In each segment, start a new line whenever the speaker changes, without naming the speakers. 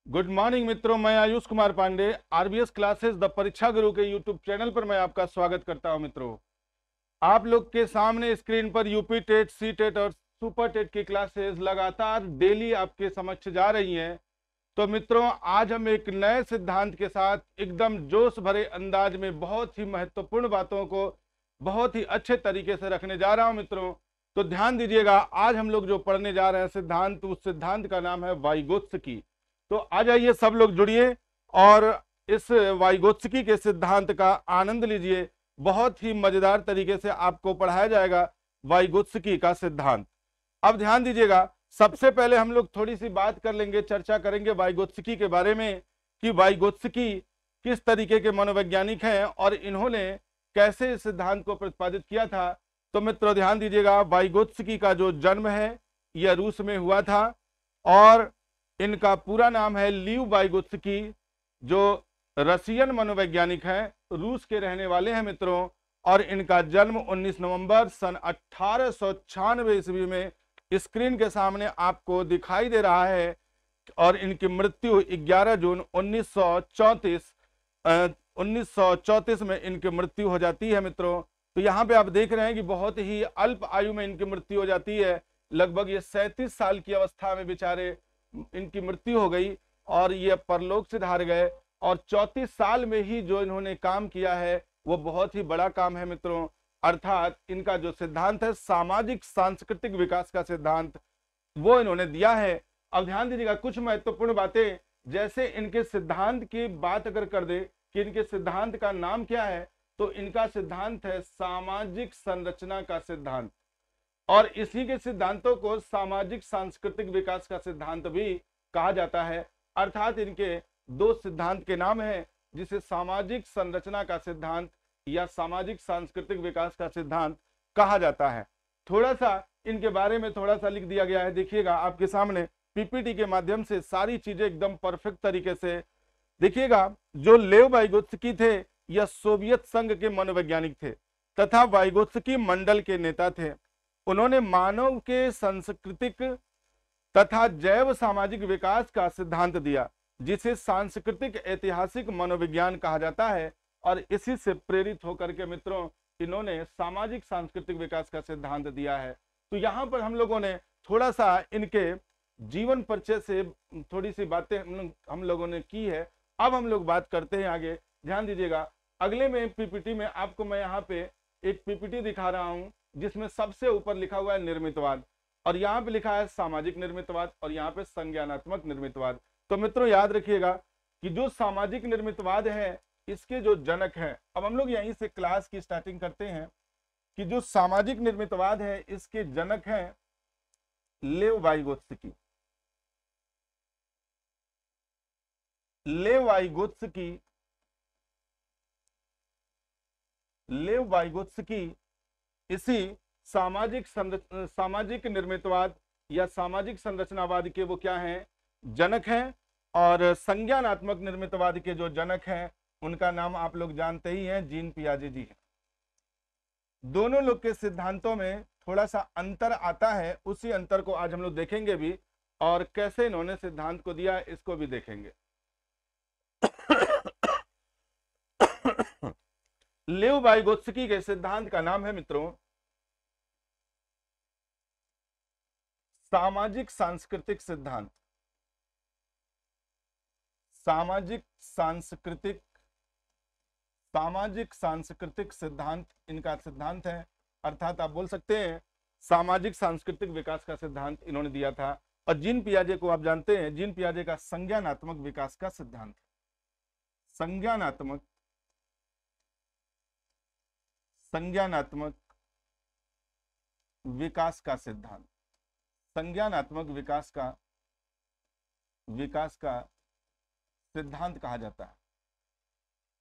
Good morning मित्रों, मैं Ayush Kumar Pandey RBS classes the Pariksha Guru के यूट्यूब चैनल पर मैं आपका स्वागत करता हूं। मित्रों, आप लोग के सामने स्क्रीन पर यूपी टेट, सी टेट और सुपर टेट की क्लासेस लगातार डेली आपके समक्ष जा रही हैं। तो मित्रों, आज हम एक नए सिद्धांत के साथ एकदम जोश भरे अंदाज में बहुत ही महत्वपूर्ण बातों को बहुत ही अच्छे तरीके से रखने जा रहा हूं। मित्रों, तो ध्यान दीजिएगा, आज हम लोग जो पढ़ने जा रहे हैं सिद्धांत, उस सिद्धांत का नाम है वाइगोत्स्की। तो आ जाइए, सब लोग जुड़िए और इस वाइगोत्स्की के सिद्धांत का आनंद लीजिए। बहुत ही मजेदार तरीके से आपको पढ़ाया जाएगा वाइगोत्स्की का सिद्धांत। अब ध्यान दीजिएगा, सबसे पहले हम लोग थोड़ी सी बात कर लेंगे, चर्चा करेंगे वाइगोत्स्की के बारे में कि वाइगोत्स्की किस तरीके के मनोवैज्ञानिक हैं और इन्होंने कैसे इस सिद्धांत को प्रतिपादित किया था। तो मित्रों ध्यान दीजिएगा, वाइगोत्स्की का जो जन्म है यह रूस में हुआ था और इनका पूरा नाम है लीव वाइगोत्स्की, जो रशियन मनोवैज्ञानिक हैं, रूस के रहने वाले हैं मित्रों। और इनका जन्म 19 नवंबर सन 1896 ईस्वी में स्क्रीन के सामने आपको दिखाई दे रहा है और इनकी मृत्यु 11 जून 1934 में इनकी मृत्यु हो जाती है मित्रों। तो यहाँ पे आप देख रहे हैं कि बहुत ही अल्प आयु में इनकी मृत्यु हो जाती है। लगभग ये 37 साल की अवस्था में बेचारे इनकी मृत्यु हो गई और ये परलोक से धार गए। और 34 साल में ही जो इन्होंने काम किया है वो बहुत ही बड़ा काम है मित्रों। अर्थात इनका जो सिद्धांत है सामाजिक सांस्कृतिक विकास का सिद्धांत, वो इन्होंने दिया है। अब ध्यान दीजिएगा, कुछ महत्वपूर्ण बातें, जैसे इनके सिद्धांत की बात अगर कर दे कि इनके सिद्धांत का नाम क्या है, तो इनका सिद्धांत है सामाजिक संरचना का सिद्धांत। और इसी के सिद्धांतों को सामाजिक सांस्कृतिक विकास का सिद्धांत भी कहा जाता है। अर्थात इनके दो सिद्धांत के नाम हैं, जिसे सामाजिक संरचना का सिद्धांत या सामाजिक सांस्कृतिक विकास का सिद्धांत कहा जाता है। थोड़ा सा इनके बारे में थोड़ा सा लिख दिया गया है, देखिएगा आपके सामने पीपीटी के माध्यम से सारी चीजें एकदम परफेक्ट तरीके से देखिएगा। जो लेव वाइगोत्स्की थे यह सोवियत संघ के मनोवैज्ञानिक थे तथा वाइगोत्स्की मंडल के नेता थे। उन्होंने मानव के सांस्कृतिक तथा जैव सामाजिक विकास का सिद्धांत दिया, जिसे सांस्कृतिक ऐतिहासिक मनोविज्ञान कहा जाता है। और इसी से प्रेरित होकर के मित्रों इन्होंने सामाजिक सांस्कृतिक विकास का सिद्धांत दिया है। तो यहाँ पर हम लोगों ने थोड़ा सा इनके जीवन परिचय से थोड़ी सी बातें हम लोगों ने की है। अब हम लोग बात करते हैं आगे। ध्यान दीजिएगा, अगले में पीपीटी में आपको मैं यहाँ पे एक पीपीटी दिखा रहा हूँ, जिसमें सबसे ऊपर लिखा हुआ है निर्मितवाद और यहाँ पे लिखा है सामाजिक निर्मितवाद और यहाँ पे संज्ञानात्मक निर्मितवाद। तो मित्रों याद रखिएगा कि जो सामाजिक निर्मितवाद है इसके जो जनक हैं, अब हम लोग यहीं से क्लास की स्टार्टिंग करते हैं कि जो सामाजिक निर्मितवाद है इसके जनक हैं लेव वाइगोत्स्की। लेव वाइगोत्स्की इसी सामाजिक निर्मितवाद या सामाजिक संरचनावाद के वो क्या हैं, जनक हैं। और संज्ञानात्मक निर्मितवाद के जो जनक हैं उनका नाम आप लोग जानते ही हैं, जीन पियाजे जी हैं। दोनों लोग के सिद्धांतों में थोड़ा सा अंतर आता है, उसी अंतर को आज हम लोग देखेंगे भी और कैसे इन्होंने सिद्धांत को दिया इसको भी देखेंगे। लेव वाइगोत्स्की के सिद्धांत का नाम है मित्रों सामाजिक सांस्कृतिक सिद्धांत। सामाजिक सांस्कृतिक सिद्धांत इनका सिद्धांत है। अर्थात आप बोल सकते हैं सामाजिक सांस्कृतिक विकास का सिद्धांत इन्होंने दिया था। और जीन पियाजे को आप जानते हैं, जीन पियाजे का संज्ञानात्मक विकास का सिद्धांत, संज्ञानात्मक विकास का सिद्धांत, संज्ञानात्मक विकास का सिद्धांत कहा जाता है।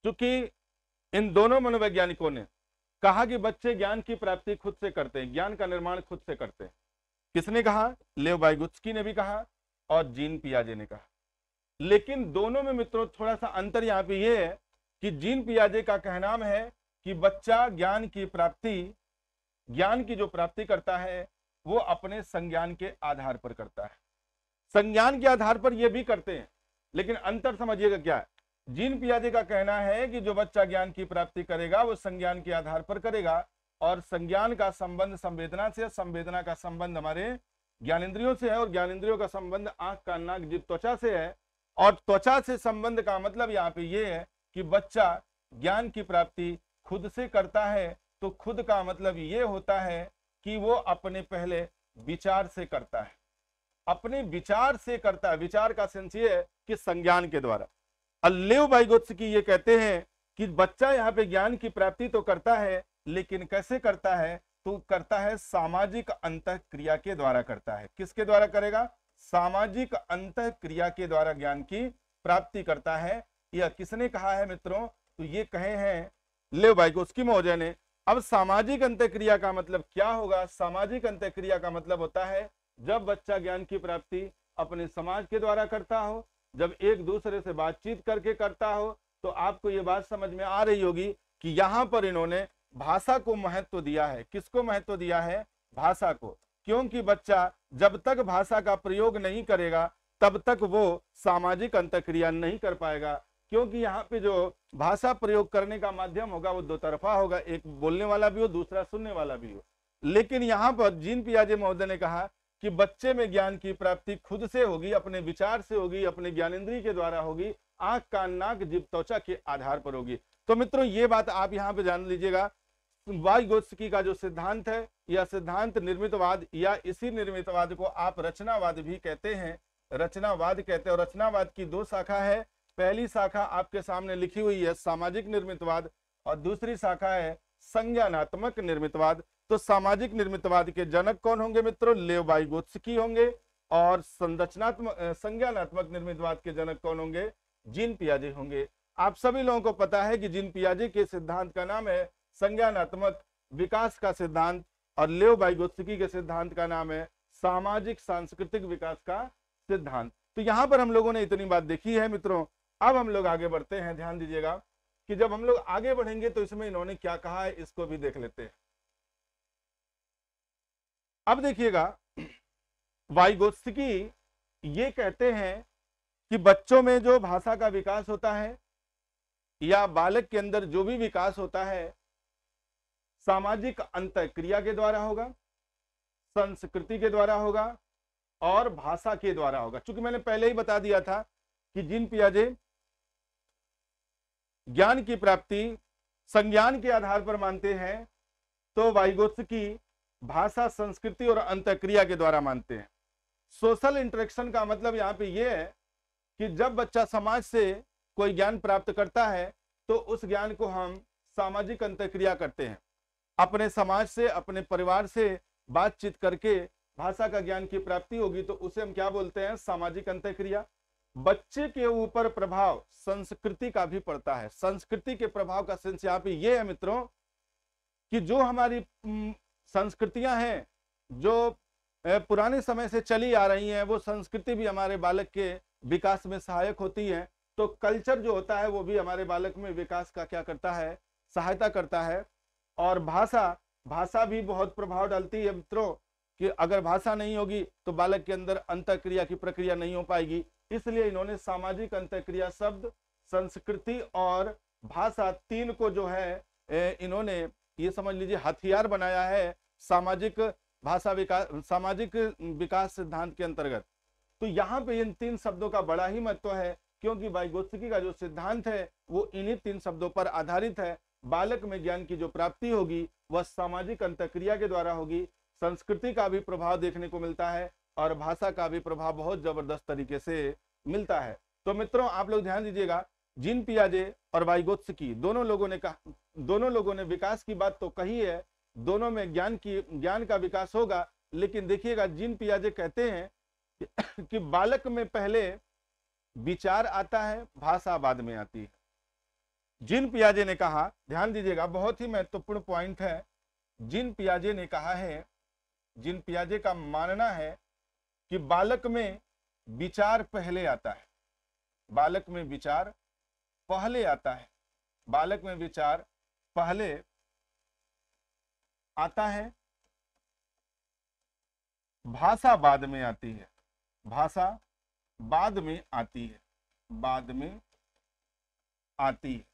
क्योंकि इन दोनों मनोवैज्ञानिकों ने कहा कि बच्चे ज्ञान की प्राप्ति खुद से करते हैं, ज्ञान का निर्माण खुद से करते हैं। किसने कहा? लेव वाइगोत्स्की ने भी कहा और जीन पियाजे ने कहा। लेकिन दोनों में मित्रों थोड़ा सा अंतर यहाँ पे ये है कि जीन पियाजे का कहना है कि बच्चा ज्ञान की जो प्राप्ति करता है वो अपने संज्ञान के आधार पर करता है। संज्ञान के आधार पर ये भी करते हैं लेकिन अंतर समझिएगा क्या है। जीन पियाजे का कहना है कि जो बच्चा ज्ञान की प्राप्ति करेगा वो संज्ञान के आधार पर करेगा, और संज्ञान का संबंध संवेदना से, संवेदना का संबंध हमारे ज्ञानेंद्रियों से है, और ज्ञानेंद्रियों का संबंध आंख, कान, नाक, जीभ, त्वचा से है। और त्वचा से संबंध का मतलब यहाँ पे ये है कि बच्चा ज्ञान की प्राप्ति खुद से करता है। तो खुद का मतलब ये होता है कि वो अपने पहले विचार से करता है, अपने विचार से करता है। विचार का सेंस ये है कि संज्ञान के द्वारा। लेव वाइगोत्स्की ये कहते हैं कि बच्चा यहाँ पे ज्ञान की प्राप्ति तो करता है, लेकिन कैसे करता है, तो करता है सामाजिक अंतःक्रिया के द्वारा करता है। किसके द्वारा करेगा? सामाजिक अंतःक्रिया के द्वारा ज्ञान की प्राप्ति करता है। यह किसने कहा है मित्रों? तो ये कहे हैं लेव वाइगोत्स्की महोदय ने। अब सामाजिक अंतःक्रिया का मतलब क्या होगा? सामाजिक अंतःक्रिया का मतलब होता है जब बच्चा ज्ञान की प्राप्ति अपने समाज के द्वारा करता हो, जब एक दूसरे से बातचीत करके करता हो। तो आपको ये बात समझ में आ रही होगी कि यहाँ पर इन्होंने भाषा को महत्व दिया है। किसको महत्व दिया है? भाषा को। क्योंकि बच्चा जब तक भाषा का प्रयोग नहीं करेगा तब तक वो सामाजिक अंतःक्रिया नहीं कर पाएगा। क्योंकि यहाँ पे जो भाषा प्रयोग करने का माध्यम होगा वो दो तरफा होगा, एक बोलने वाला भी हो, दूसरा सुनने वाला भी हो। लेकिन यहाँ पर जीन पियाजे महोदय ने कहा कि बच्चे में ज्ञान की प्राप्ति खुद से होगी, अपने विचार से होगी, अपने ज्ञानेंद्रिय के द्वारा होगी, आंख, कान, नाक, जीभ, त्वचा के आधार पर होगी। तो मित्रों ये बात आप यहाँ पे जान लीजिएगा। वाइगोत्स्की का जो सिद्धांत है, यह सिद्धांत निर्मितवाद, या इसी निर्मितवाद को आप रचनावाद भी कहते हैं, रचनावाद कहते हैं। और रचनावाद की दो शाखा है। पहली शाखा आपके सामने लिखी हुई है सामाजिक निर्मितवाद, और दूसरी शाखा है संज्ञानात्मक निर्मितवाद। तो सामाजिक निर्मितवाद के जनक कौन होंगे मित्रों? लेव वाइगोत्स्की होंगे। और संरचनात्मक संज्ञानात्मक निर्मितवाद के जनक कौन होंगे? जीन पियाजे होंगे। आप सभी लोगों को पता है कि जीन पियाजे के सिद्धांत का नाम है संज्ञानात्मक विकास का सिद्धांत, और लेव वाइगोत्स्की के सिद्धांत का नाम है सामाजिक सांस्कृतिक विकास का सिद्धांत। तो यहां पर हम लोगों ने इतनी बात देखी है मित्रों। अब हम लोग आगे बढ़ते हैं। ध्यान दीजिएगा कि जब हम लोग आगे बढ़ेंगे तो इसमें इन्होंने क्या कहा है, इसको भी देख लेते हैं। अब देखिएगा, वाइगोत्स्की ये कहते हैं कि बच्चों में जो भाषा का विकास होता है, या बालक के अंदर जो भी विकास होता है, सामाजिक अंतःक्रिया के द्वारा होगा, संस्कृति के द्वारा होगा, और भाषा के द्वारा होगा। चूंकि मैंने पहले ही बता दिया था कि जीन पियाजे ज्ञान की प्राप्ति संज्ञान के आधार पर मानते हैं, तो वाइगोत्स्की भाषा, संस्कृति और अंतःक्रिया के द्वारा मानते हैं। सोशल इंटरेक्शन का मतलब यहाँ पे ये है कि जब बच्चा समाज से कोई ज्ञान प्राप्त करता है तो उस ज्ञान को हम सामाजिक अंतःक्रिया करते हैं। अपने समाज से, अपने परिवार से बातचीत करके भाषा का ज्ञान की प्राप्ति होगी, तो उसे हम क्या बोलते हैं? सामाजिक अंतःक्रिया। बच्चे के ऊपर प्रभाव संस्कृति का भी पड़ता है। संस्कृति के प्रभाव का सेंस यहाँ पे ये है मित्रों कि जो हमारी संस्कृतियां हैं, जो पुराने समय से चली आ रही हैं, वो संस्कृति भी हमारे बालक के विकास में सहायक होती है। तो कल्चर जो होता है वो भी हमारे बालक में विकास का क्या करता है? सहायता करता है। और भाषा भी बहुत प्रभाव डालती है मित्रों, कि अगर भाषा नहीं होगी तो बालक के अंदर अंतःक्रिया की प्रक्रिया नहीं हो पाएगी। इसलिए इन्होंने सामाजिक अंतःक्रिया शब्द, संस्कृति और भाषा, तीन को जो है इन्होंने ये समझ लीजिए हथियार बनाया है सामाजिक भाषा विकास, सामाजिक विकास सिद्धांत के अंतर्गत। तो यहाँ पे इन तीन शब्दों का बड़ा ही महत्व है, क्योंकि वाइगोत्स्की का जो सिद्धांत है वो इन्हीं तीन शब्दों पर आधारित है। बालक में ज्ञान की जो प्राप्ति होगी वह सामाजिक अंतःक्रिया के द्वारा होगी। संस्कृति का भी प्रभाव देखने को मिलता है, और भाषा का भी प्रभाव बहुत जबरदस्त तरीके से मिलता है। तो मित्रों आप लोग ध्यान दीजिएगा, जीन पियाजे और वाइगोत्स्की दोनों लोगों ने विकास की बात तो कही है, दोनों में ज्ञान का विकास होगा। लेकिन देखिएगा, जीन पियाजे कहते हैं कि बालक में पहले विचार आता है, भाषा बाद में आती है। जीन पियाजे ने कहा, ध्यान दीजिएगा बहुत ही महत्वपूर्ण पॉइंट है, जीन पियाजे ने कहा है, जीन पियाजे का मानना है कि बालक में विचार पहले आता है, बालक में विचार पहले आता है, बालक में विचार पहले आता है, भाषा बाद में आती है, भाषा बाद में आती है, बाद में आती है।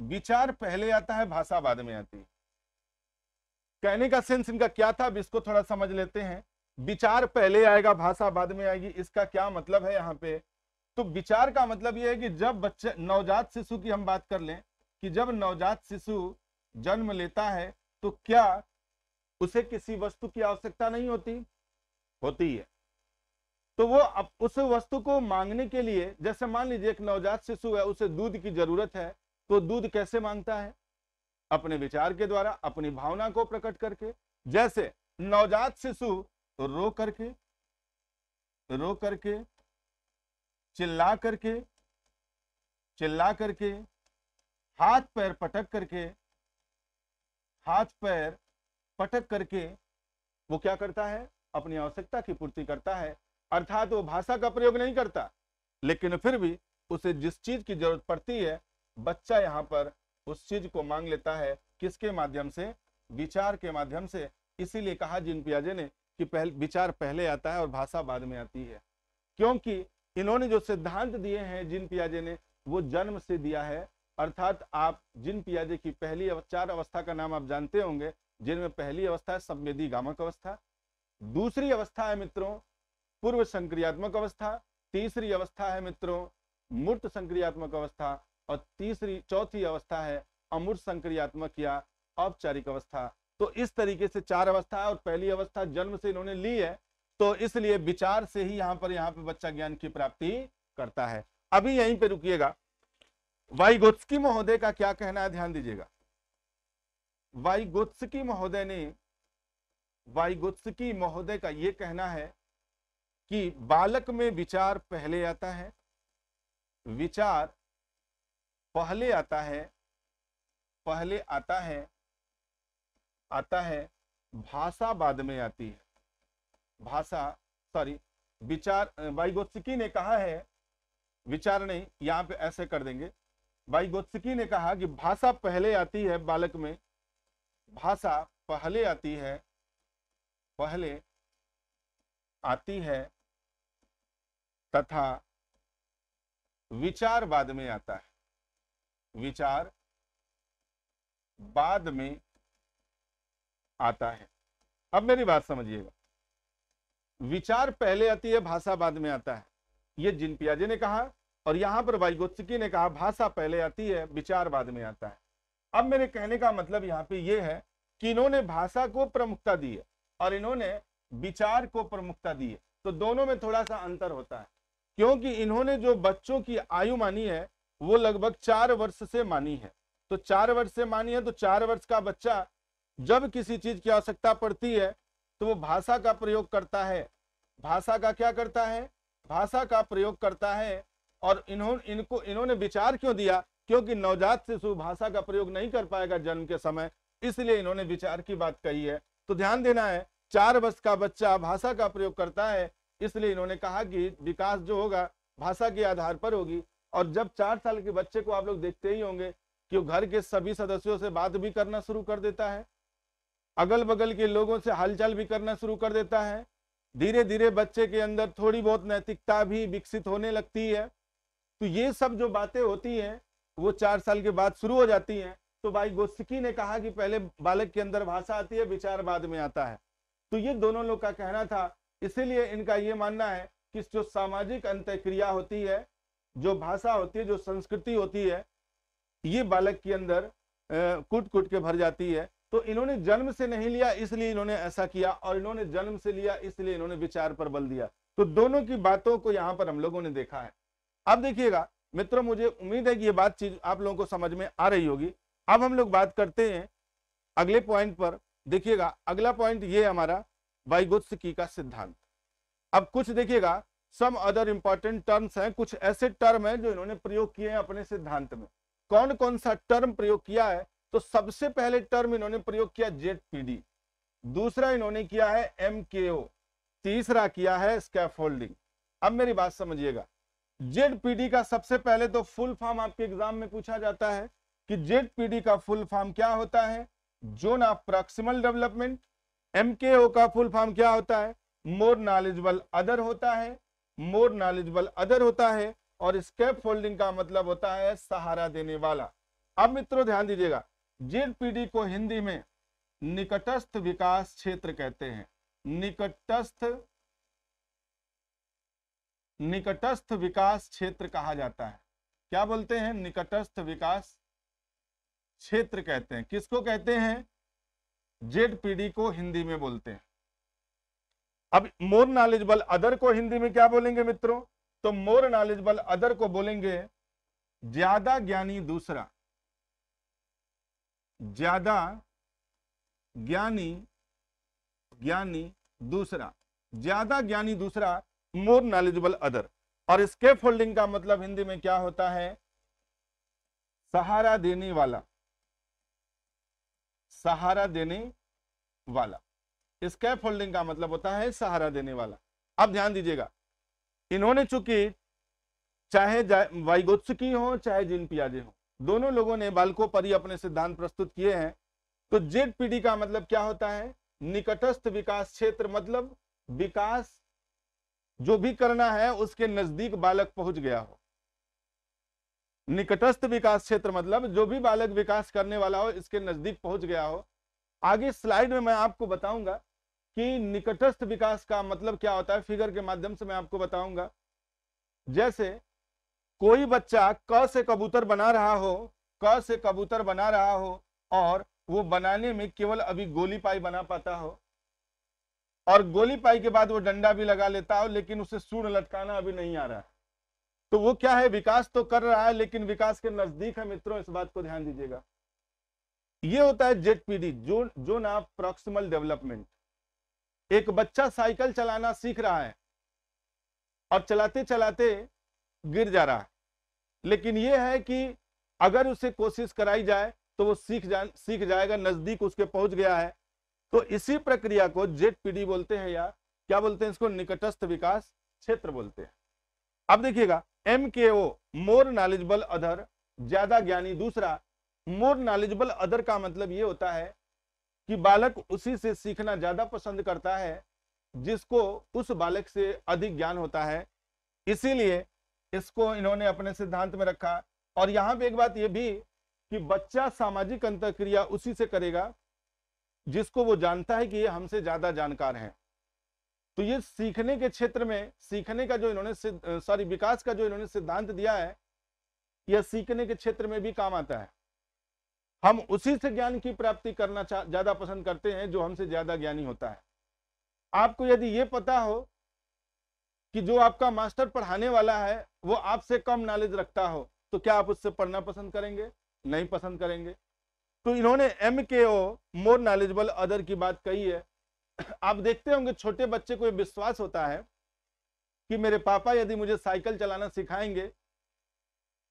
विचार पहले आता है, भाषा बाद में आती है। कहने का सेंस इनका क्या था, अब इसको थोड़ा समझ लेते हैं। विचार पहले आएगा, भाषा बाद में आएगी, इसका क्या मतलब है यहाँ पे? तो विचार का मतलब यह है कि जब बच्चे, नवजात शिशु की हम बात कर लें कि जब नवजात शिशु जन्म लेता है तो क्या उसे किसी वस्तु की आवश्यकता नहीं होती? होती है। तो वो अब उस वस्तु को मांगने के लिए, जैसे मान लीजिए एक नवजात शिशु है, उसे दूध की जरूरत है, तो दूध कैसे मांगता है? अपने विचार के द्वारा, अपनी भावना को प्रकट करके। जैसे नवजात शिशु रो करके, चिल्ला करके, हाथ पैर पटक करके वो क्या करता है? अपनी आवश्यकता की पूर्ति करता है। अर्थात वो भाषा का प्रयोग नहीं करता, लेकिन फिर भी उसे जिस चीज की जरूरत पड़ती है, बच्चा यहाँ पर उस चीज को मांग लेता है। किसके माध्यम से? विचार के माध्यम से। इसीलिए कहा जीन पियाजे ने कि विचार पहले आता है और भाषा बाद में आती है, क्योंकि इन्होंने जो सिद्धांत दिए हैं जीन पियाजे ने, वो जन्म से दिया है। अर्थात आप जीन पियाजे की पहली 4 अवस्था का नाम आप जानते होंगे, जिनमें पहली अवस्था है संवेदी गामक अवस्था, दूसरी अवस्था है मित्रों पूर्व संक्रियात्मक अवस्था, तीसरी अवस्था है मित्रों मूर्त संक्रियात्मक अवस्था, और चौथी अवस्था है अमूर्त संक्रियात्मक या औपचारिक अवस्था। तो इस तरीके से 4 अवस्था है, और पहली अवस्था जन्म से इन्होंने ली है, तो इसलिए विचार से ही यहाँ पे बच्चा ज्ञान की प्राप्ति करता है। अभी यहीं पे रुकिएगा। वाइगोत्स्की महोदय का क्या कहना है, ध्यान दीजिएगा। वाइगोत्स्की महोदय का ये कहना है कि बालक में विचार पहले आता है, विचार पहले आता है, भाषा बाद में आती है। विचार, वाइगोत्स्की ने कहा है, विचार नहीं, यहां पे ऐसे कर देंगे। वाइगोत्स्की ने कहा कि भाषा पहले आती है बालक में, भाषा पहले आती है तथा विचार बाद में आता है, विचार बाद में आता है। अब मेरी बात समझिएगा, विचार पहले आती है, भाषा बाद में आता है, ये जीन पियाजे ने कहा, और यहां पर वाइगोत्स्की ने कहा भाषा पहले आती है, विचार बाद में आता है। अब मेरे कहने का मतलब यहाँ पे ये है कि इन्होंने भाषा को प्रमुखता दी है और इन्होंने विचार को प्रमुखता दी है, तो दोनों में थोड़ा सा अंतर होता है, क्योंकि इन्होंने जो बच्चों की आयु मानी है वो लगभग 4 वर्ष से मानी है। तो 4 वर्ष से मानी है, तो 4 वर्ष का बच्चा जब किसी चीज की आवश्यकता पड़ती है तो वो भाषा का प्रयोग करता है। भाषा का क्या करता है? भाषा का प्रयोग करता है। और इन्होंने विचार क्यों दिया? क्योंकि नवजात शिशु भाषा का प्रयोग नहीं कर पाएगा जन्म के समय, इसलिए इन्होंने विचार की बात कही है। तो ध्यान देना है, 4 वर्ष का बच्चा भाषा का प्रयोग करता है, इसलिए इन्होंने कहा कि विकास जो होगा भाषा के आधार पर होगी। और जब 4 साल के बच्चे को आप लोग देखते ही होंगे कि वो घर के सभी सदस्यों से बात भी करना शुरू कर देता है, अगल बगल के लोगों से हालचाल भी करना शुरू कर देता है, धीरे धीरे बच्चे के अंदर थोड़ी बहुत नैतिकता भी विकसित होने लगती है। तो ये सब जो बातें होती हैं वो 4 साल के बाद शुरू हो जाती हैं। तो वाइगोत्स्की ने कहा कि पहले बालक के अंदर भाषा आती है, विचार बाद में आता है। तो ये दोनों लोग का कहना था, इसीलिए इनका ये मानना है कि जो सामाजिक अंतःक्रिया होती है, जो भाषा होती है, जो संस्कृति होती है, ये बालक के अंदर कूट कूट के भर जाती है। तो इन्होंने जन्म से नहीं लिया इसलिए इन्होंने ऐसा किया, और इन्होंने जन्म से लिया इसलिए इन्होंने विचार पर बल दिया। तो दोनों की बातों को यहाँ पर हम लोगों ने देखा है। अब देखिएगा मित्रों, मुझे उम्मीद है कि ये बात चीज आप लोगों को समझ में आ रही होगी। अब हम लोग बात करते हैं अगले पॉइंट पर। देखिएगा अगला पॉइंट ये हमारा वाइगोत्स्की का सिद्धांत। अब कुछ देखिएगा सम अदर इंपॉर्टेंट टर्म्स हैं, कुछ ऐसे टर्म हैं जो इन्होंने प्रयोग किए हैं अपने सिद्धांत में। कौन कौन सा टर्म प्रयोग किया है? तो सबसे पहले टर्म इन्होंने प्रयोग किया ZPD, दूसरा इन्होंने किया है MKO, तीसरा किया है स्कैफोल्डिंग। अब मेरी बात समझिएगा, ZPD का सबसे पहले तो फुल फॉर्म आपके एग्जाम में पूछा जाता है कि ZPD का फुल फॉर्म क्या होता है? Zone of proximal development. MKO का फुल फॉर्म क्या होता है? मोर नॉलेजेबल अदर होता है, मोर नॉलेजेबल अदर होता है। और स्कैप फोल्डिंग का मतलब होता है सहारा देने वाला। अब मित्रों ध्यान दीजिएगा, जेडपीडी को हिंदी में निकटस्थ विकास क्षेत्र कहते हैं। निकटस्थ विकास क्षेत्र कहा जाता है। क्या बोलते हैं? निकटस्थ विकास क्षेत्र कहते हैं। किसको कहते हैं? जेडपीडी को हिंदी में बोलते हैं। अब मोर नॉलेजेबल अदर को हिंदी में क्या बोलेंगे मित्रों? तो मोर नॉलेजेबल अदर को बोलेंगे ज्यादा ज्ञानी दूसरा। ज्यादा ज्ञानी दूसरा, ज्यादा ज्ञानी दूसरा, मोर नॉलेजेबल अदर। और स्कैप फोल्डिंग का मतलब हिंदी में क्या होता है? सहारा देने वाला। सहारा देने वाला, स्कैप फोल्डिंग का मतलब होता है सहारा देने वाला। अब ध्यान दीजिएगा, इन्होंने चूंकि चाहे वाइगोत्स्की हो चाहे जीन पियाजे हो, दोनों लोगों ने बालकों पर ही अपने सिद्धांत प्रस्तुत किए हैं। तो जेडपीडी का मतलब क्या होता है? निकटस्थ विकास क्षेत्र, मतलब विकास जो भी करना है उसके नजदीक बालक पहुंच गया हो। निकटस्थ विकास क्षेत्र मतलब जो भी बालक विकास करने वाला हो इसके नजदीक पहुंच गया हो। आगे स्लाइड में मैं आपको बताऊंगा कि निकटस्थ विकास का मतलब क्या होता है, फिगर के माध्यम से मैं आपको बताऊंगा। जैसे कोई बच्चा क से कबूतर बना रहा हो, क से कबूतर बना रहा हो और वो बनाने में केवल अभी गोली पाई बना पाता हो, और गोली पाई के बाद वो डंडा भी लगा लेता हो, लेकिन उसे सूंड लटकाना अभी नहीं आ रहा है। तो वो क्या है? विकास तो कर रहा है लेकिन विकास के नजदीक है। मित्रों इस बात को ध्यान दीजिएगा, ये होता है ZPD, zone of proximal development. एक बच्चा साइकिल चलाना सीख रहा है और चलाते चलाते गिर जा रहा है, लेकिन यह है कि अगर उसे कोशिश कराई जाए तो वो सीख जाएगा, नजदीक उसके पहुंच गया है। तो इसी प्रक्रिया को जेडपीडी बोलते हैं, या क्या बोलते हैं इसको? निकटस्थ विकास क्षेत्र बोलते हैं। अब देखिएगा, MKO मोर नॉलेजेबल अदर, ज्यादा ज्ञानी दूसरा। मोर नॉलेजेबल अदर का मतलब ये होता है कि बालक उसी से सीखना ज्यादा पसंद करता है जिसको उस बालक से अधिक ज्ञान होता है, इसीलिए इसको इन्होंने अपने सिद्धांत में रखा। और यहां पे एक बात ये भी कि बच्चा सामाजिक अंतःक्रिया उसी से करेगा जिसको वो जानता है कि ये हमसे ज्यादा जानकार है। तो ये सीखने के क्षेत्र में, सीखने का जो इन्होंने विकास का जो इन्होंने सिद्धांत दिया है, यह सीखने के क्षेत्र में भी काम आता है। हम उसी से ज्ञान की प्राप्ति करना ज्यादा पसंद करते हैं जो हमसे ज्यादा ज्ञानी होता है। आपको यदि ये पता हो कि जो आपका मास्टर पढ़ाने वाला है वो आपसे कम नॉलेज रखता हो, तो क्या आप उससे पढ़ना पसंद करेंगे? नहीं पसंद करेंगे। तो इन्होंने MKO मोर नॉलेजेबल अदर की बात कही है। आप देखते होंगे छोटे बच्चे को विश्वास होता है कि मेरे पापा यदि मुझे साइकिल चलाना सिखाएंगे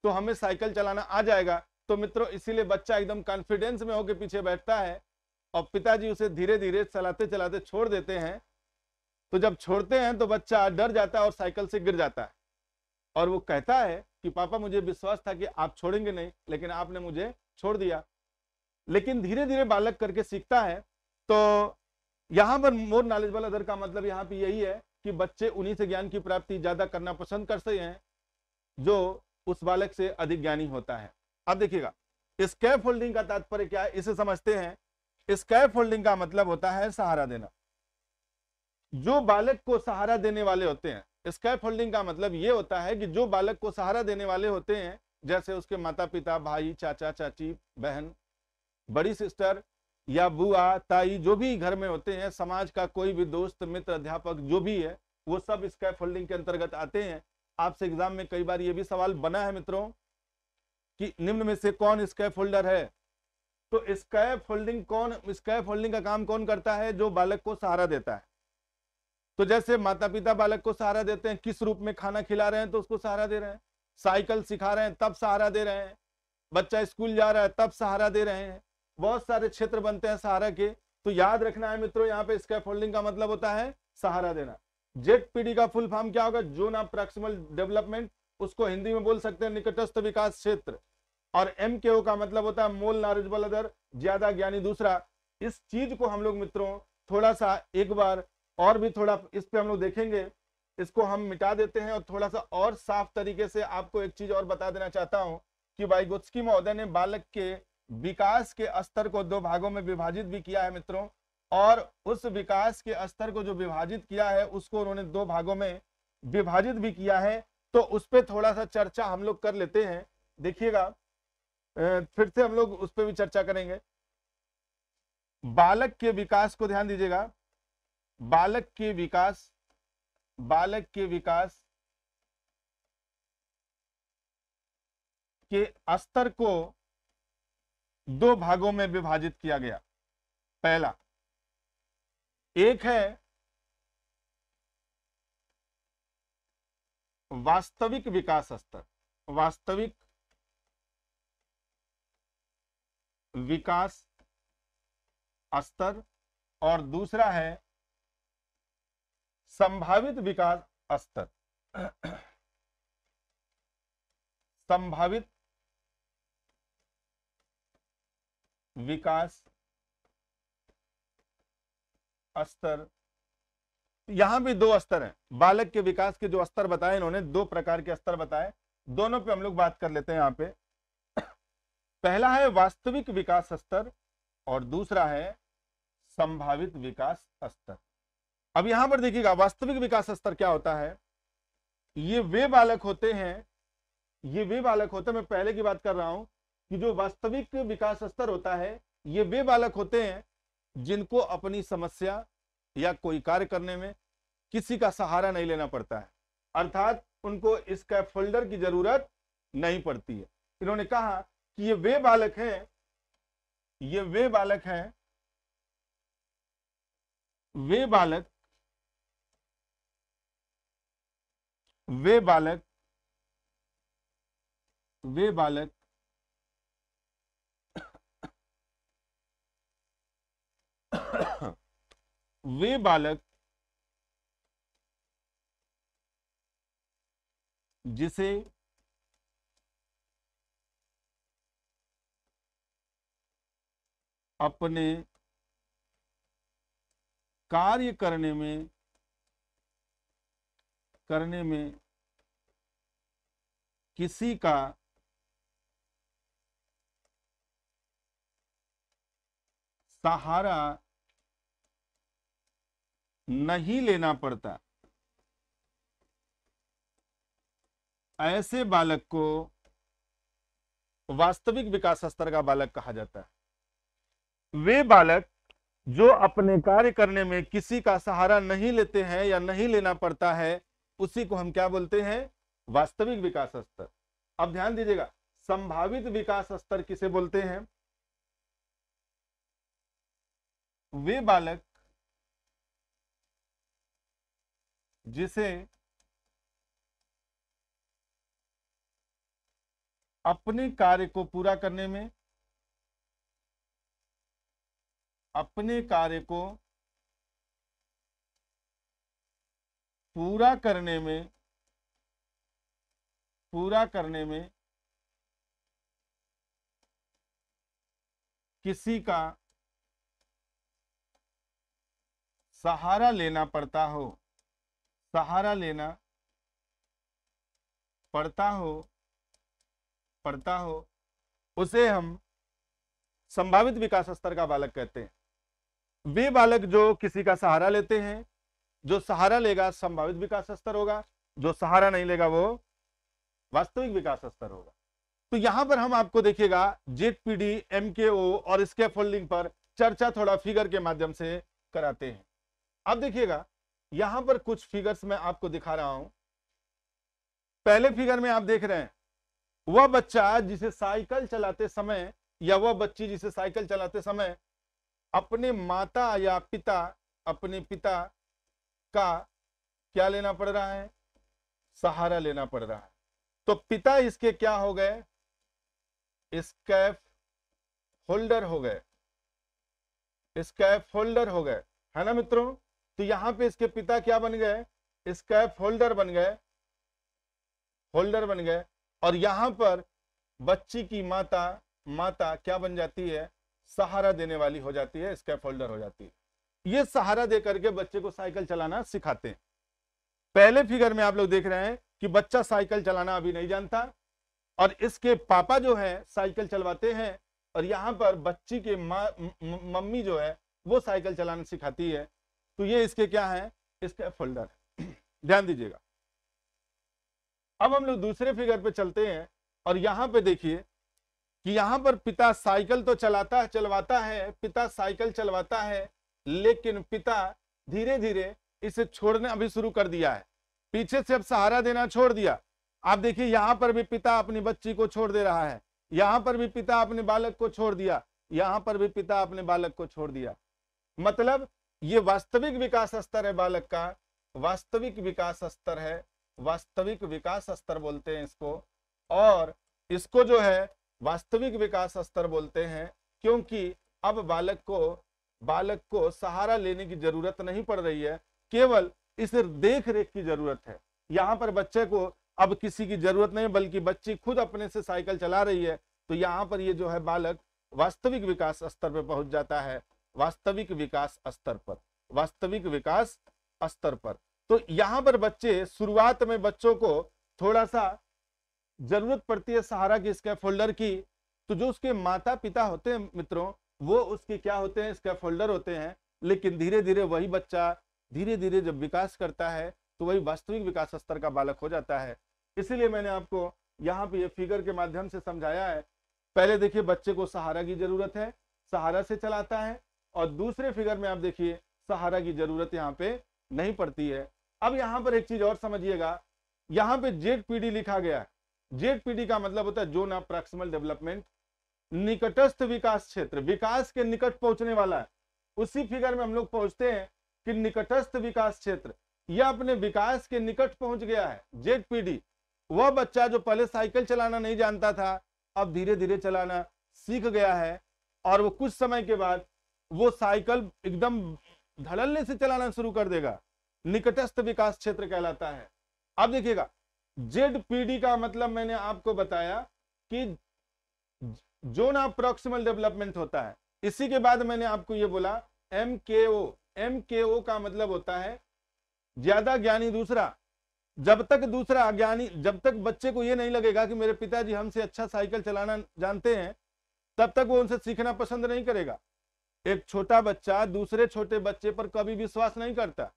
तो हमें साइकिल चलाना आ जाएगा। तो मित्रों इसीलिए बच्चा एकदम कॉन्फिडेंस में होकर पीछे बैठता है और पिताजी उसे धीरे धीरे चलाते चलाते छोड़ देते हैं। तो जब छोड़ते हैं तो बच्चा डर जाता है और साइकिल से गिर जाता है, और वो कहता है कि पापा मुझे विश्वास था कि आप छोड़ेंगे नहीं, लेकिन आपने मुझे छोड़ दिया। लेकिन धीरे धीरे बालक करके सीखता है। तो यहां पर मोर नॉलेजेबल अदर का मतलब यहाँ पे यही है कि बच्चे उन्हीं से ज्ञान की प्राप्ति ज्यादा करना पसंद करते हैं जो उस बालक से अधिक ज्ञानी होता है। अब देखिएगा, स्कैप फोल्डिंग का तात्पर्य क्या है, इसे समझते हैं। स्कैप फोल्डिंग का मतलब होता है सहारा देना। जो बालक को सहारा देने वाले होते हैं, स्कैप फोल्डिंग का मतलब ये होता है कि जो बालक को सहारा देने वाले होते हैं, जैसे उसके माता पिता, भाई, चाचा चाची, बहन, बड़ी सिस्टर या बुआ, ताई, जो भी घर में होते हैं, समाज का कोई भी दोस्त, मित्र, अध्यापक जो भी है, वो सब स्कैप फोल्डिंग के अंतर्गत आते हैं। आपसे एग्जाम में कई बार ये भी सवाल बना है मित्रों कि निम्न में से कौन स्कैप फोल्डर है। तो स्कैप फोल्डिंग का काम कौन करता है? जो बालक को सहारा देता है। तो जैसे माता पिता बालक को सहारा देते हैं, किस रूप में? खाना खिला रहे हैं तो उसको सहारा दे रहे हैं, साइकिल सिखा रहे हैं तब सहारा दे रहे हैं, बच्चा स्कूल जा रहा है तब सहारा दे रहे हैं। बहुत सारे क्षेत्र बनते हैं सहारा के। तो याद रखना है मित्रों, यहाँ पे स्कैप फोल्डिंग का मतलब होता है सहारा देना। जेडपीडी का फुल फॉर्म क्या होगा? जोन ऑफ प्रॉक्सिमल डेवलपमेंट, उसको हिंदी में बोल सकते हैं निकटस्थ विकास क्षेत्र। और MKO का मतलब होता है मोर नॉलेजेबल अदर, ज्यादा ज्ञानी दूसरा। इस चीज को हम लोग मित्रों थोड़ा सा एक बार और भी थोड़ा इस पे हम लोग देखेंगे इसको हम मिटा देते हैं और थोड़ा सा और साफ तरीके से आपको एक चीज और बता देना चाहता हूं कि वाइगोत्स्की महोदय ने बालक के विकास के स्तर को दो भागों में विभाजित भी किया है मित्रों, और उस विकास के स्तर को जो विभाजित किया है उसको उन्होंने दो भागों में विभाजित भी किया है। तो उस पर थोड़ा सा चर्चा हम लोग कर लेते हैं। देखिएगा, फिर से हम लोग उस पर भी चर्चा करेंगे। बालक के विकास को ध्यान दीजिएगा, बालक के विकास के स्तर को दो भागों में विभाजित किया गया। पहला एक है वास्तविक विकास स्तर, वास्तविक विकास स्तर, और दूसरा है संभावित विकास स्तर, संभावित विकास स्तर। यहां भी दो स्तर हैं। बालक के विकास के जो स्तर बताए इन्होंने, दो प्रकार के स्तर बताए, दोनों पे हम लोग बात कर लेते हैं। यहां पे पहला है वास्तविक विकास स्तर और दूसरा है संभावित विकास स्तर। अब यहां पर देखिएगा, वास्तविक विकास स्तर क्या होता है? ये वे बालक होते हैं, मैं पहले की बात कर रहा हूं कि जो वास्तविक विकास स्तर होता है ये वे बालक होते हैं जिनको अपनी समस्या या कोई कार्य करने में किसी का सहारा नहीं लेना पड़ता है, अर्थात उनको स्कैफोल्डर की जरूरत नहीं पड़ती है। इन्होंने कहा कि ये वे बालक हैं, वे बालक वे बालक जिसे अपने कार्य करने में किसी का सहारा नहीं लेना पड़ता, ऐसे बालक को वास्तविक विकास स्तर का बालक कहा जाता है। वे बालक जो अपने कार्य करने में किसी का सहारा नहीं लेते हैं या नहीं लेना पड़ता है, उसी को हम क्या बोलते हैं? वास्तविक विकास स्तर। अब ध्यान दीजिएगा, संभावित विकास स्तर किसे बोलते हैं? वे बालक जिसे अपने कार्य को पूरा करने में, अपने कार्य को पूरा करने में किसी का सहारा लेना पड़ता हो, उसे हम संभावित विकास स्तर का बालक कहते हैं। वे बालक जो किसी का सहारा लेते हैं, जो सहारा लेगा संभावित विकास स्तर होगा, जो सहारा नहीं लेगा वो वास्तविक विकास स्तर होगा। तो यहां पर हम आपको देखिएगा जेडपीडी, एमकेओ और स्कैफोल्डिंग पर चर्चा थोड़ा फिगर के माध्यम से कराते हैं। अब देखिएगा, यहां पर कुछ फिगर्स मैं आपको दिखा रहा हूं। पहले फिगर में आप देख रहे हैं वह बच्चा जिसे साइकिल चलाते समय या वह बच्ची जिसे साइकिल चलाते समय अपने माता या पिता, अपने पिता का क्या लेना पड़ रहा है? सहारा लेना पड़ रहा है। तो पिता इसके क्या हो गए? स्कैफ होल्डर हो गए, स्कैफोल्डर हो गए, है ना मित्रों? तो यहां पे इसके पिता क्या बन गए? स्कैफोल्डर बन गए, होल्डर बन गए। और यहां पर बच्ची की माता क्या बन जाती है? सहारा देने वाली हो जाती है, स्कैफोल्डर हो जाती है। ये सहारा दे करके बच्चे को साइकिल चलाना सिखाते हैं। पहले फिगर में आप लोग देख रहे हैं कि बच्चा साइकिल चलाना अभी नहीं जानता और इसके पापा जो है साइकिल चलवाते हैं और यहाँ पर बच्ची के मम्मी जो है वो साइकिल चलाना सिखाती है। तो ये इसके क्या है, इसके फोल्डर ध्यान दीजिएगा। अब हम लोग दूसरे फिगर पे चलते हैं और यहाँ पे देखिए कि यहाँ पर पिता साइकिल तो चलवाता है, पिता साइकिल चलवाता है, लेकिन पिता धीरे धीरे इसे छोड़ने अभी शुरू कर दिया है, पीछे से अब सहारा देना छोड़ दिया। आप देखिए यहाँ पर भी पिता अपनी बच्ची को छोड़ दे रहा है, यहाँ पर भी पिता अपने बालक को छोड़ दिया, यहाँ पर भी पिता अपने बालक को छोड़ दिया। मतलब ये वास्तविक विकास स्तर है बालक का, वास्तविक विकास स्तर है, वास्तविक विकास स्तर बोलते हैं इसको। और इसको जो है वास्तविक विकास स्तर बोलते हैं क्योंकि अब बालक को सहारा लेने की जरूरत नहीं पड़ रही है, केवल इसे देख रेख की जरूरत है। यहाँ पर बच्चे को अब किसी की जरूरत नहीं, बल्कि बच्ची खुद अपने से साइकिल चला रही है। तो यहाँ पर ये जो है बालक वास्तविक विकास स्तर पर पहुंच जाता है, वास्तविक विकास स्तर पर, वास्तविक विकास स्तर पर। तो यहाँ पर बच्चे शुरुआत में बच्चों को थोड़ा सा जरूरत पड़ती है सहारा की, स्कैफोल्डर की। तो जो उसके माता पिता होते हैं मित्रों, वो उसके क्या होते हैं, स्कैफोल्डर होते हैं। लेकिन धीरे धीरे वही बच्चा धीरे धीरे जब विकास करता है तो वही वास्तविक विकास स्तर का बालक हो जाता है। इसीलिए मैंने आपको यहाँ पे ये फिगर के माध्यम से समझाया है। पहले देखिए बच्चे को सहारा की जरूरत है, सहारा से चलाता है, और दूसरे फिगर में आप देखिए सहारा की जरूरत यहाँ पे नहीं पड़ती है। अब यहाँ पर एक चीज और समझिएगा, यहाँ पे ZPD लिखा गया है। ZPD का मतलब होता है जोन ऑफ प्रॉक्सिमल डेवलपमेंट, निकटस्थ विकास क्षेत्र, विकास के निकट पहुंचने वाला है। उसी फिगर में हम लोग पहुंचते हैं कि निकटस्थ विकास क्षेत्र, यह अपने विकास के निकट पहुंच गया है। ZPD, वह बच्चा जो पहले साइकिल चलाना नहीं जानता था, अब धीरे धीरे चलाना सीख गया है, और वो कुछ समय के बाद वो साइकिल एकदम धड़ल्ले से चलाना शुरू कर देगा। निकटस्थ विकास क्षेत्र कहलाता है। अब देखिएगा ZPD का मतलब मैंने आपको बताया कि जोन ऑफ प्रॉक्सिमल डेवलपमेंट होता है। इसी के बाद मैंने आपको ये बोला MKO का मतलब होता है ज्यादा ज्ञानी दूसरा। जब तक बच्चे को ये नहीं लगेगा कि मेरे पिताजी हमसे अच्छा साइकिल चलाना जानते हैं, तब तक वो उनसे सीखना पसंद नहीं करेगा। एक छोटा बच्चा दूसरे छोटे बच्चे पर कभी विश्वास नहीं करता,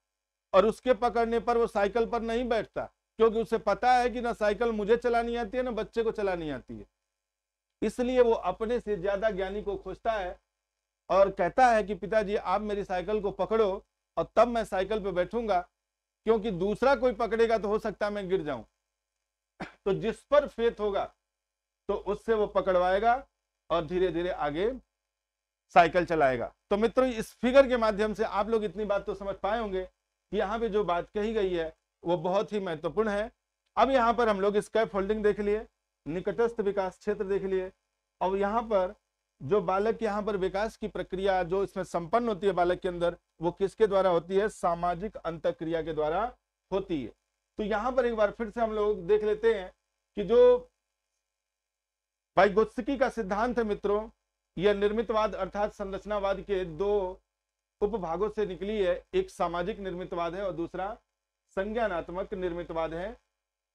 और उसके पकड़ने पर वो साइकिल पर नहीं बैठता, क्योंकि उसे पता है कि ना साइकिल मुझे चलानी आती है ना बच्चे को चलानी आती है। इसलिए वो अपने से ज्यादा ज्ञानी को खोजता है और कहता है कि पिताजी आप मेरी साइकिल को पकड़ो और तब मैं साइकिल पे बैठूंगा, क्योंकि दूसरा कोई पकड़ेगा तो हो सकता है मैं गिर जाऊं। तो जिस पर फेथ होगा तो उससे वो पकड़वाएगा और धीरे धीरे आगे साइकिल चलाएगा। तो मित्रों, इस फिगर के माध्यम से आप लोग इतनी बात तो समझ पाए होंगे कि यहाँ पे जो बात कही गई है वो बहुत ही महत्वपूर्ण है। अब यहाँ पर हम लोग स्कैफोल्डिंग देख लिए, निकटस्थ विकास क्षेत्र देख लिए, और यहाँ पर जो बालक यहाँ पर विकास की प्रक्रिया जो इसमें संपन्न होती है बालक के अंदर, वो किसके द्वारा होती है, सामाजिक अंतःक्रिया के द्वारा होती है। तो यहाँ पर एक बार फिर से हम लोग देख लेते हैं कि जो वाइगोत्स्की का सिद्धांत है मित्रों, यह निर्मितवाद अर्थात संरचनावाद के दो उपभागों से निकली है। एक सामाजिक निर्मितवाद है और दूसरा संज्ञानात्मक निर्मितवाद है।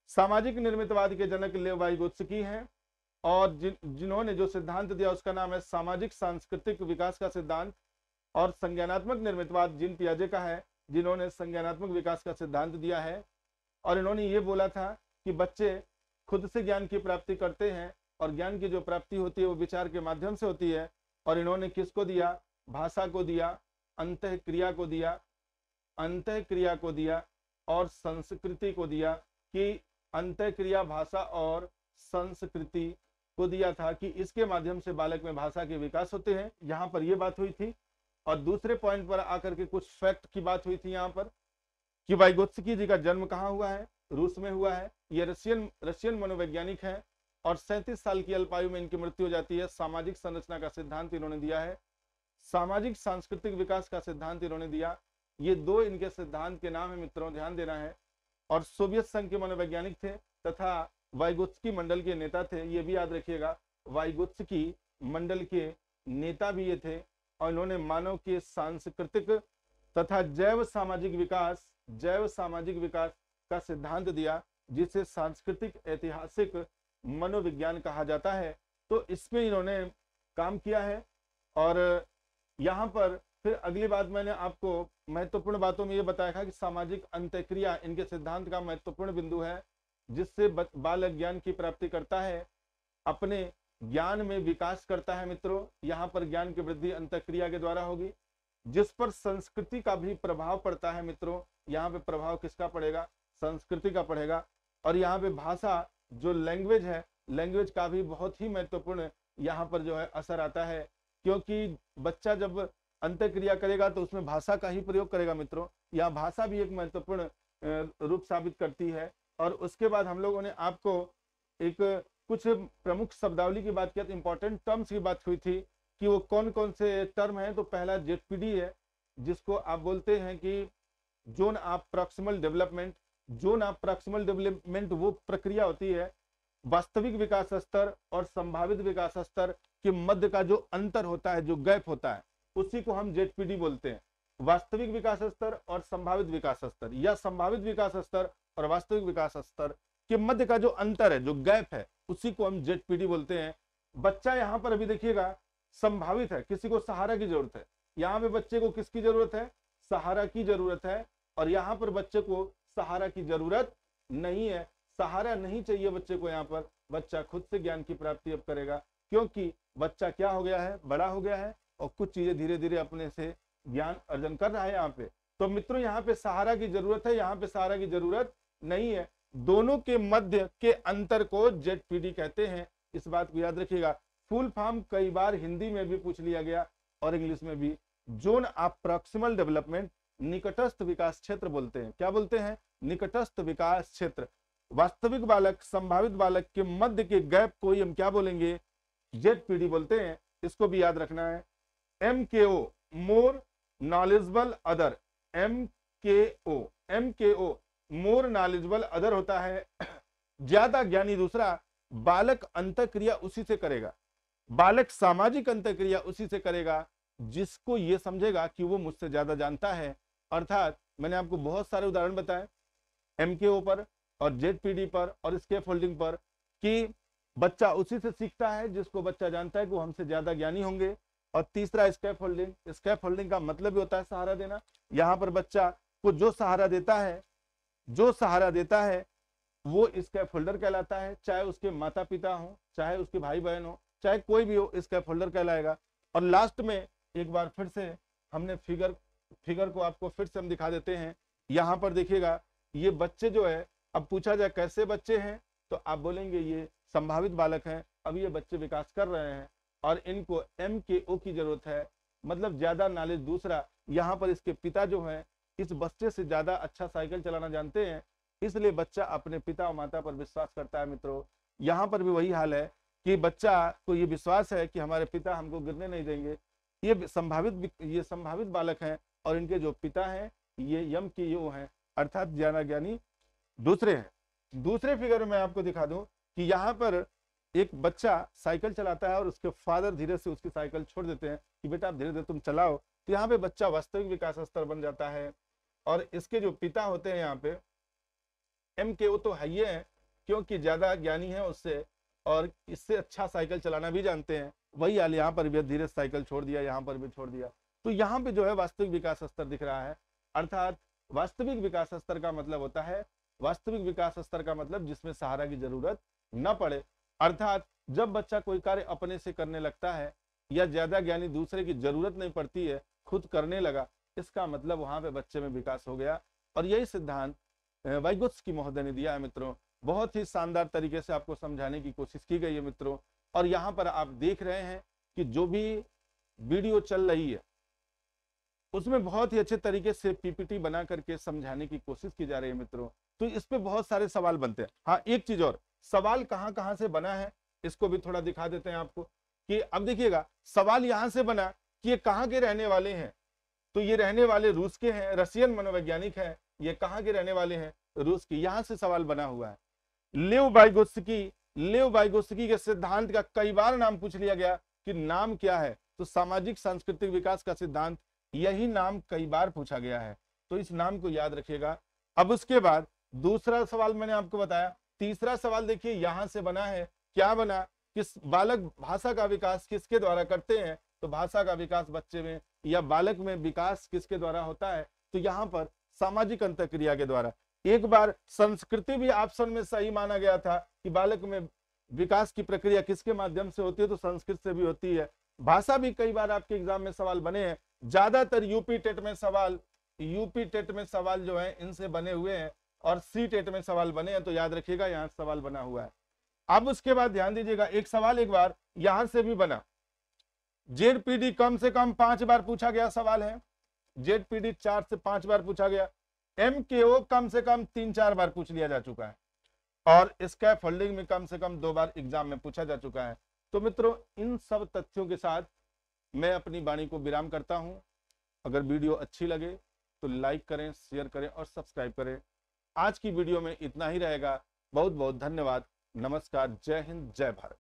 सामाजिक निर्मितवाद के जनक लेव वाइगोत्स्की हैं, और जिन्होंने जो सिद्धांत दिया उसका नाम है सामाजिक सांस्कृतिक विकास का सिद्धांत। और संज्ञानात्मक निर्मितवाद जीन पियाजे का है, जिन्होंने संज्ञानात्मक विकास का सिद्धांत दिया है। और इन्होंने ये बोला था कि बच्चे खुद से ज्ञान की प्राप्ति करते हैं, और ज्ञान की जो प्राप्ति होती है वो विचार के माध्यम से होती है। और इन्होंने किसको दिया, भाषा को दिया, अंतःक्रिया को दिया और संस्कृति को दिया, कि अंतःक्रिया, भाषा और संस्कृति को दिया था कि इसके माध्यम से बालक में भाषा के विकास होते हैं। यहाँ पर ये बात हुई थी। और दूसरे पॉइंट पर आकर के कुछ फैक्ट की बात हुई थी यहाँ पर, कि वाइगोत्स्की जी का जन्म कहाँ हुआ है, रूस में हुआ है। ये रशियन मनोवैज्ञानिक है, और 37 साल की अल्पायु में इनकी मृत्यु हो जाती है। सामाजिक संरचना का सिद्धांत इन्होंने दिया है, सामाजिक सांस्कृतिक विकास का सिद्धांत इन्होंने दिया। ये दो इनके सिद्धांत के नाम है मित्रों, ध्यान देना है। और सोवियत संघ के मनोवैज्ञानिक थे तथा वाइगोत्स्की मंडल के नेता थे, ये भी याद रखिएगा। वाइगोत्स्की मंडल के नेता भी ये थे, और इन्होंने मानव के सांस्कृतिक तथा जैव सामाजिक विकास का सिद्धांत दिया, जिसे सांस्कृतिक ऐतिहासिक मनोविज्ञान कहा जाता है। तो इसमें इन्होंने काम किया है। और यहाँ पर फिर अगली बात मैंने आपको महत्वपूर्ण बातों में ये बताया था कि सामाजिक अंतःक्रिया इनके सिद्धांत का महत्वपूर्ण बिंदु है, जिससे बाल ज्ञान की प्राप्ति करता है, अपने ज्ञान में विकास करता है। मित्रों, यहाँ पर ज्ञान की वृद्धि अंतःक्रिया के द्वारा होगी, जिस पर संस्कृति का भी प्रभाव पड़ता है। मित्रों, यहाँ पे प्रभाव किसका पड़ेगा? संस्कृति का पड़ेगा। और यहाँ पे भाषा, जो लैंग्वेज है, लैंग्वेज का भी बहुत ही महत्वपूर्ण यहाँ पर जो है असर आता है, क्योंकि बच्चा जब अंतःक्रिया करेगा तो उसमें भाषा का ही प्रयोग करेगा। मित्रों, यहाँ भाषा भी एक महत्वपूर्ण रूप साबित करती है। और उसके बाद हम लोगों ने आपको एक कुछ प्रमुख शब्दावली की बात की, इंपॉर्टेंट टर्म्स की बात हुई थी कि वो कौन कौन से टर्म हैं। तो पहला जेडपीडी है, जिसको आप बोलते हैं कि zone of proximal development. Zone of proximal development वो प्रक्रिया होती है, वास्तविक विकास स्तर और संभावित विकास स्तर के मध्य का जो अंतर होता है, जो गैप होता है, उसी को हम जेडपीडी बोलते हैं। वास्तविक विकास स्तर और संभावित विकास स्तर, या संभावित विकास स्तर और वास्तविक विकास स्तर के मध्य का जो अंतर है, जो गैप है, उसी को हम जेडपीडी बोलते हैं। बच्चा यहाँ पर अभी देखिएगा संभावित है, किसी को सहारा की जरूरत है। यहाँ पे बच्चे को किसकी जरूरत है? सहारा की जरूरत है। और यहाँ पर बच्चे को सहारा की जरूरत नहीं है, सहारा नहीं चाहिए बच्चे को। यहाँ पर बच्चा खुद से ज्ञान की प्राप्ति अब करेगा, क्योंकि बच्चा क्या हो गया है? बड़ा हो गया है और कुछ चीजें धीरे धीरे अपने से ज्ञान अर्जन कर रहा है यहाँ पे। तो मित्रों, यहाँ पे सहारा की जरूरत है, यहाँ पे सहारा की जरूरत नहीं है। दोनों के मध्य के अंतर को जेडपीडी कहते हैं। इस बात को याद रखिएगा। फुल फॉर्म कई बार हिंदी में भी पूछ लिया गया और इंग्लिश में भी। जोन ऑफ प्रॉक्सिमल डेवलपमेंट, निकटस्थ विकास क्षेत्र बोलते हैं। क्या बोलते हैं? निकटस्थ विकास क्षेत्र। वास्तविक बालक संभावित बालक के मध्य के गैप को हम क्या बोलेंगे? जेडपीडी बोलते हैं। इसको भी याद रखना है। MKO, more knowledgeable other. MKO more knowledgeable other होता है ज्यादा ज्ञानी दूसरा। बालक अंतःक्रिया उसी से करेगा, बालक सामाजिक अंतःक्रिया उसी से करेगा जिसको ये समझेगा कि वो मुझसे ज्यादा जानता है। अर्थात मैंने आपको बहुत सारे उदाहरण बताए MKO पर और जेडपीडी पर और स्कैफोल्डिंग पर, कि बच्चा उसी से सीखता है जिसको बच्चा जानता है कि वो हमसे ज्यादा ज्ञानी होंगे। और तीसरा स्कैफोल्डिंग। स्कैफोल्डिंग का मतलब भी होता है सहारा देना। यहाँ पर बच्चा को जो सहारा देता है वो स्कैफोल्डर कहलाता है। चाहे उसके माता पिता हो, चाहे उसके भाई बहन हो, चाहे कोई भी हो, स्कैफोल्डर कहलाएगा। और लास्ट में एक बार फिर से हमने फिगर को आपको फिर से हम दिखा देते हैं। यहाँ पर देखिएगा, ये बच्चे जो है, अब पूछा जाए कैसे बच्चे हैं, तो आप बोलेंगे ये संभावित बालक हैं। अब ये बच्चे विकास कर रहे हैं और इनको MKO की जरूरत है, मतलब ज्यादा नॉलेज दूसरा। यहाँ पर इसके पिता जो है इस बच्चे से ज्यादा अच्छा साइकिल चलाना जानते हैं, इसलिए बच्चा अपने पिता और माता पर विश्वास करता है। मित्रों, यहाँ पर भी वही हाल है कि बच्चा को ये विश्वास है कि हमारे पिता हमको गिरने नहीं देंगे। ये संभावित बालक हैं और इनके जो पिता हैं ये MKO हैं, अर्थात ज्ञाना ज्ञानी दूसरे हैं। दूसरे फिगर में आपको दिखा दूं कि यहाँ पर एक बच्चा साइकिल चलाता है और उसके फादर धीरे से उसकी साइकिल छोड़ देते हैं कि बेटा आप धीरे धीरे तुम चलाओ। तो यहाँ पे बच्चा वास्तविक विकास स्तर बन जाता है। और इसके जो पिता होते हैं यहाँ पे MKO तो है ही है, क्योंकि ज्यादा ज्ञानी है उससे और इससे अच्छा साइकिल चलाना भी जानते हैं। वही हाल यहाँ पर भी, धीरे साइकिल छोड़ दिया, यहाँ पर भी छोड़ दिया। तो यहाँ पे जो है वास्तविक विकास स्तर दिख रहा है। अर्थात वास्तविक विकास स्तर का मतलब होता है, वास्तविक विकास स्तर का मतलब जिसमें सहारा की जरूरत न पड़े। अर्थात जब बच्चा कोई कार्य अपने से करने लगता है या ज्यादा ज्ञानी दूसरे की जरूरत नहीं पड़ती है, खुद करने लगा, इसका मतलब वहां पे बच्चे में विकास हो गया। और यही सिद्धांत वाइगोत्स्की महोदय ने दिया है। मित्रों, बहुत ही शानदार तरीके से आपको समझाने की कोशिश की गई है मित्रों। और यहाँ पर आप देख रहे हैं कि जो भी वीडियो चल रही है उसमें बहुत ही अच्छे तरीके से PPT बना करके समझाने की कोशिश की जा रही है मित्रों। तो इस पे बहुत सारे सवाल बनते हैं। हाँ, एक चीज और, सवाल कहाँ से बना है इसको भी थोड़ा दिखा देते हैं आपको। कि अब देखिएगा, सवाल यहाँ से बना कि ये कहाँ के रहने वाले हैं, तो ये रहने वाले रूस के हैं, रशियन मनोवैज्ञानिक हैं। ये कहाँ के रहने वाले हैं? रूस के। यहाँ से सवाल बना हुआ है। लेव वाइगोत्स्की के सिद्धांत का कई बार नाम पूछ लिया गया कि नाम क्या है, तो सामाजिक सांस्कृतिक विकास का सिद्धांत, यही नाम कई बार पूछा गया है, तो इस नाम को याद रखिएगा। अब उसके बाद दूसरा सवाल मैंने आपको बताया। तीसरा सवाल देखिए यहां से बना है, क्या बना, किस बालक भाषा का विकास किसके द्वारा करते हैं, तो भाषा का विकास बच्चे में या बालक में विकास किसके द्वारा होता है, तो यहाँ पर सामाजिक अंतःक्रिया के द्वारा। एक बार संस्कृति भी ऑप्शन में सही माना गया था कि बालक में विकास की प्रक्रिया किसके माध्यम से होती है, तो संस्कृत से भी होती है। भाषा भी कई बार आपके एग्जाम में सवाल बने हैं, ज्यादातर यूपी टेट में सवाल जो है इनसे बने हुए हैं और सी टेट में सवाल बने हैं, तो याद रखिएगा यहाँ सवाल बना हुआ है। अब उसके बाद ध्यान दीजिएगा, एक सवाल एक बार यहां से भी बना, जेडपीडी कम से कम 5 बार पूछा गया सवाल है, जेडपीडी 4 से 5 बार पूछा गया, एमकेओ कम से कम 3-4 बार पूछ लिया जा चुका है, और स्कैफ फोल्डिंग में कम से कम 2 बार एग्जाम में पूछा जा चुका है। तो मित्रों इन सब तथ्यों के साथ मैं अपनी वाणी को विराम करता हूं। अगर वीडियो अच्छी लगे तो लाइक करें, शेयर करें और सब्सक्राइब करें। आज की वीडियो में इतना ही रहेगा। बहुत बहुत धन्यवाद। नमस्कार। जय हिंद, जय भारत।